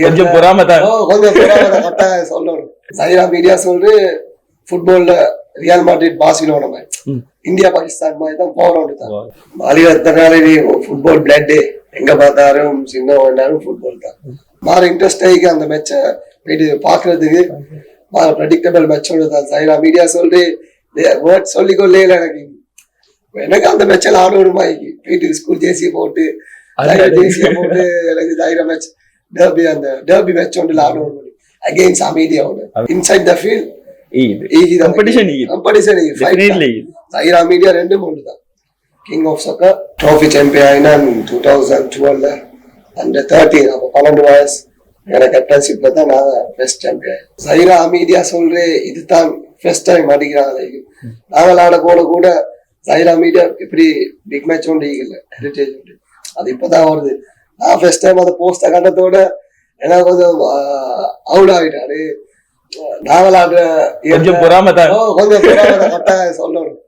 கொஞ்சம் பொறாமதான் கட்டாயம் சொல்லணும். சைரா மீடியா சொல்றது ஃபுட்பால்ல Real Madrid Barcelona match, India Pakistan மாதிரி தான் போறோம். மாலிகத்தனாலே ஃபுட்பால் பிளட், எங்க பார்த்தாலும் சின்ன வேண்டாலும் ஃபுட்பால் தான். மாற இன்ட்ரெஸ்ட் ஆகி அந்த மேட்சை போயிட்டு பாக்குறதுக்கு ப்ரெடிக்டபிள் மேட்சோட தான். சைரா மீடியா சொல்றது வேர்ட் சொல்லிக்கொள்ளே இல்லை எனக்கு அந்த மேட்சில் ஆடணுமா போயிட்டு ஸ்கூல் ஜேசியை போட்டு ஜேசியை போட்டு எனக்கு சைரா மேட்ச் டர்பி, அந்த டர்பி மேட்ச் ஒன்றில் ஆடணும் அகெயின்ஸ்ட் அமீடியாவோட இன்சைட் த ஃபீல்ட். சைரா மீடியா 2-3 தான். King of soccer trophy champion ஆயினா 2012 under 13, அப்போ 12 வயசு எனக்கு கேப்டன்ஷிப்ல தான் நான் ஃபர்ஸ்ட் சாம்பியன். சைரா மீடியா சொல்றேன் இதுதான் ஃபர்ஸ்ட் டைம் அடிக்கிறாங்க. நாங்கள் ஆட கூட சைரா மீடியா இப்படி பிக் மேட்ச் ஒன்று இல்லை, ஹெரிட்டேஜ் உண்டு, அது இப்பதான் வருது. நான் ஃபர்ஸ்ட் டைம் அந்த போஸ்ட கண்டத்தோட எனக்கு கொஞ்சம் அவுட் ஆகிட்டாரு. நாங்கள் ஆடுற கொஞ்சம் பொறாமதான் கட்டாயம் சொல்லணும்.